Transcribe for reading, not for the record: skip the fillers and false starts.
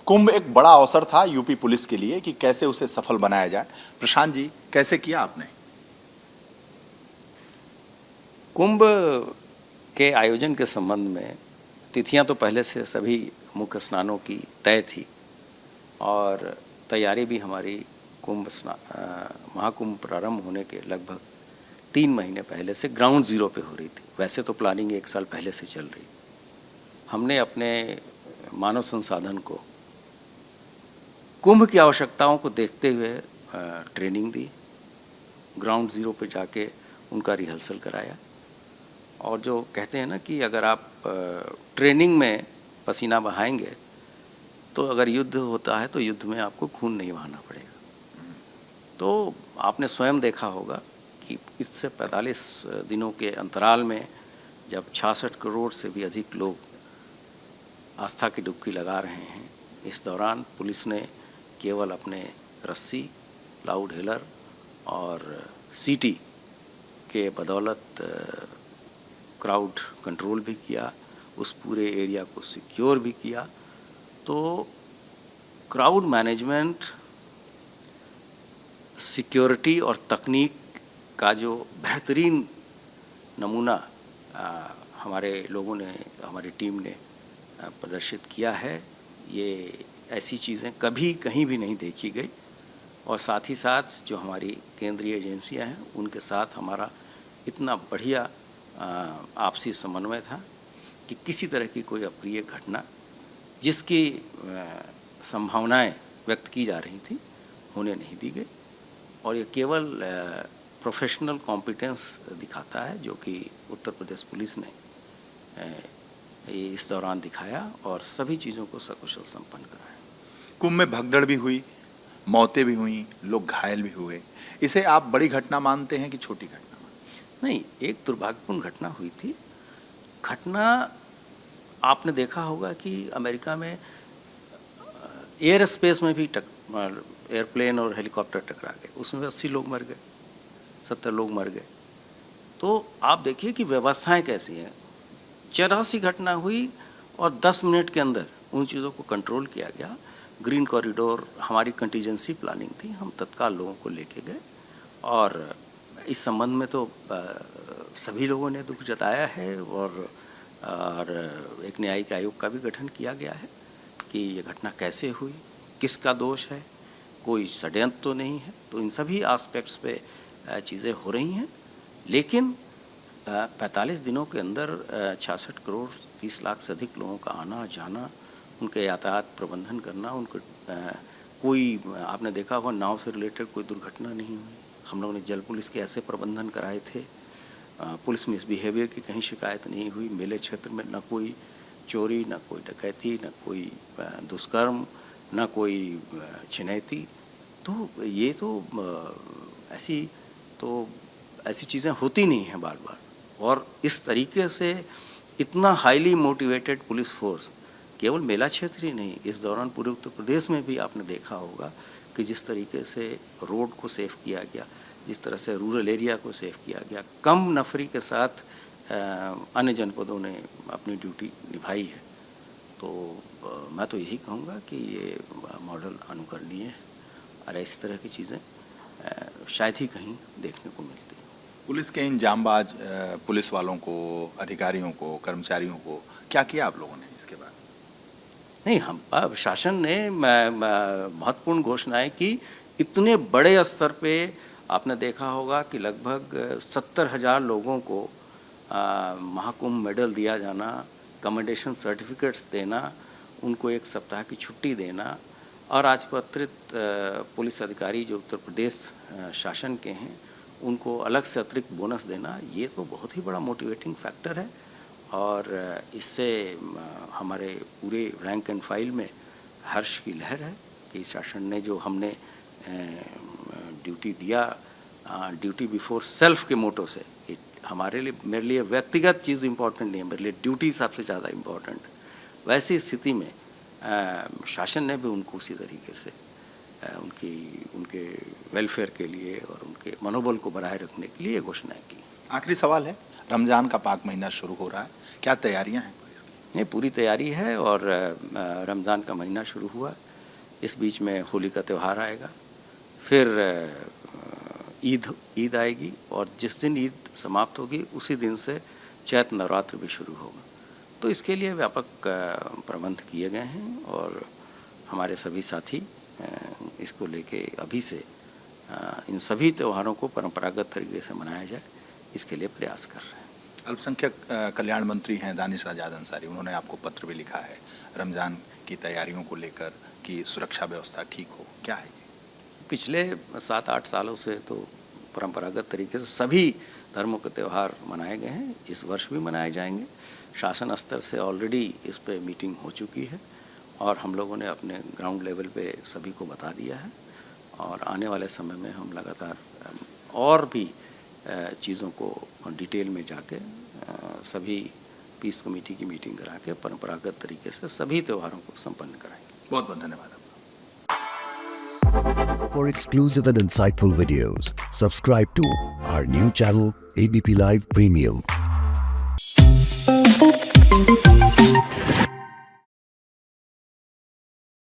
कुंभ एक बड़ा अवसर था यूपी पुलिस के लिए कि कैसे उसे सफल बनाया जाए। प्रशांत जी, कैसे किया आपने? कुंभ के आयोजन के संबंध में तिथियां तो पहले से सभी मुख्य स्नानों की तय थी और तैयारी भी हमारी महाकुंभ प्रारंभ होने के लगभग 3 महीने पहले से ग्राउंड जीरो पे हो रही थी। वैसे तो प्लानिंग 1 साल पहले से चल रही। हमने अपने मानव संसाधन को कुंभ की आवश्यकताओं को देखते हुए ट्रेनिंग दी, ग्राउंड जीरो पे जाके उनका रिहर्सल कराया। और जो कहते हैं ना कि अगर आप ट्रेनिंग में पसीना बहाएंगे तो अगर युद्ध होता है तो युद्ध में आपको खून नहीं बहाना पड़ेगा। तो आपने स्वयं देखा होगा कि इससे 45 दिनों के अंतराल में जब 66 करोड़ से भी अधिक लोग आस्था की डुबकी लगा रहे हैं, इस दौरान पुलिस ने केवल अपने रस्सी, लाउड हेलर और सीटी के बदौलत क्राउड कंट्रोल भी किया, उस पूरे एरिया को सिक्योर भी किया। तो क्राउड मैनेजमेंट, सिक्योरिटी और तकनीक का जो बेहतरीन नमूना हमारे लोगों ने, हमारी टीम ने प्रदर्शित किया है, ये ऐसी चीज़ें कभी कहीं भी नहीं देखी गई। और साथ ही साथ जो हमारी केंद्रीय एजेंसियां हैं उनके साथ हमारा इतना बढ़िया आपसी समन्वय था कि किसी तरह की कोई अप्रिय घटना जिसकी संभावनाएं व्यक्त की जा रही थी होने नहीं दी गई। और ये केवल प्रोफेशनल कॉम्पिटेंस दिखाता है जो कि उत्तर प्रदेश पुलिस ने ये इस दौरान दिखाया और सभी चीज़ों को सकुशल संपन्न कराया। कुंभ में भगदड़ भी हुई, मौतें भी हुई, लोग घायल भी हुए। इसे आप बड़ी घटना मानते हैं कि छोटी घटना? नहीं, एक दुर्भाग्यपूर्ण घटना हुई थी। घटना आपने देखा होगा कि अमेरिका में एयर स्पेस में भी एयरप्लेन और हेलीकॉप्टर टकरा गए, उसमें 80 लोग मर गए, 70 लोग मर गए। तो आप देखिए कि व्यवस्थाएं कैसी हैं। 84 घटना हुई और 10 मिनट के अंदर उन चीज़ों को कंट्रोल किया गया। ग्रीन कॉरिडोर हमारी कंटीजेंसी प्लानिंग थी, हम तत्काल लोगों को लेके गए और इस संबंध में तो सभी लोगों ने दुख जताया है और एक न्यायिक आयोग का भी गठन किया गया है कि ये घटना कैसे हुई, किसका दोष है, कोई षड्यंत्र तो नहीं है। तो इन सभी एस्पेक्ट्स पे चीज़ें हो रही हैं। लेकिन 45 दिनों के अंदर 66 करोड़ 30 लाख से अधिक लोगों का आना जाना, उनके यातायात प्रबंधन करना, उनको कोई आपने देखा होगा नाव से रिलेटेड कोई दुर्घटना नहीं हुई। हम लोगों ने जल पुलिस के ऐसे प्रबंधन कराए थे, पुलिस मिसबिहेवियर की कहीं शिकायत नहीं हुई। मेले क्षेत्र में न कोई चोरी, न कोई डकैती, न कोई दुष्कर्म, न कोई छिनैती। तो ये तो ऐसी चीज़ें होती नहीं हैं बार बार। और इस तरीके से इतना हाईली मोटिवेटेड पुलिस फोर्स केवल मेला क्षेत्र ही नहीं, इस दौरान पूरे उत्तर प्रदेश में भी आपने देखा होगा कि जिस तरीके से रोड को सेफ किया गया, जिस तरह से रूरल एरिया को सेफ किया गया, कम नफरी के साथ अन्य जनपदों ने अपनी ड्यूटी निभाई है। तो मैं तो यही कहूँगा कि ये मॉडल अनुकरणीय है और इस तरह की चीज़ें शायद ही कहीं देखने को मिलती हैं। पुलिस के इन जांबाज पुलिस वालों को, अधिकारियों को, कर्मचारियों को क्या किया आप लोगों ने इसके बाद? नहीं, हम शासन ने महत्वपूर्ण घोषणाएं की। इतने बड़े स्तर पे आपने देखा होगा कि लगभग 70,000 लोगों को महाकुंभ मेडल दिया जाना, कमेंडेशन सर्टिफिकेट्स देना, उनको 1 सप्ताह की छुट्टी देना और राजपत्रित पुलिस अधिकारी जो उत्तर प्रदेश शासन के हैं उनको अलग से अतिरिक्त बोनस देना, ये तो बहुत ही बड़ा मोटिवेटिंग फैक्टर है। और इससे हमारे पूरे रैंक एंड फाइल में हर्ष की लहर है कि शासन ने जो हमने ड्यूटी दिया, ड्यूटी बिफोर सेल्फ के मोटो से, हमारे लिए, मेरे लिए व्यक्तिगत चीज़ इम्पोर्टेंट नहीं है, मेरे लिए ड्यूटी सबसे ज़्यादा इम्पोर्टेंट। वैसी स्थिति में शासन ने भी उनको उसी तरीके से उनके वेलफेयर के लिए और उनके मनोबल को बनाए रखने के लिए घोषणाएं की। आखिरी सवाल है, रमज़ान का पाक महीना शुरू हो रहा है, क्या तैयारियां हैं इसकी? ये पूरी तैयारी है और रमज़ान का महीना शुरू हुआ, इस बीच में होली का त्यौहार आएगा, फिर ईद आएगी और जिस दिन ईद समाप्त होगी उसी दिन से चैत्र नवरात्र भी शुरू होगा। तो इसके लिए व्यापक प्रबंध किए गए हैं और हमारे सभी साथी इसको लेके अभी से इन सभी त्योहारों को परंपरागत तरीके से मनाया जाए, इसके लिए प्रयास कर रहे हैं। अल्पसंख्यक कल्याण मंत्री हैं दानिश आज़ाद अंसारी, उन्होंने आपको पत्र भी लिखा है रमज़ान की तैयारियों को लेकर कि सुरक्षा व्यवस्था ठीक हो, क्या है ये? पिछले 7-8 सालों से तो परंपरागत तरीके से सभी धर्मों के त्यौहार मनाए गए हैं, इस वर्ष भी मनाए जाएंगे। शासन स्तर से ऑलरेडी इस पे मीटिंग हो चुकी है और हम लोगों ने अपने ग्राउंड लेवल पे सभी को बता दिया है और आने वाले समय में हम लगातार और भी चीज़ों को डिटेल में जाके सभी पीस कमेटी की मीटिंग करा के परंपरागत तरीके से सभी त्योहारों को संपन्न कराएंगे। बहुत बहुत धन्यवाद आपका। For exclusive and insightful videos, subscribe to our new channel ABP Live Premium.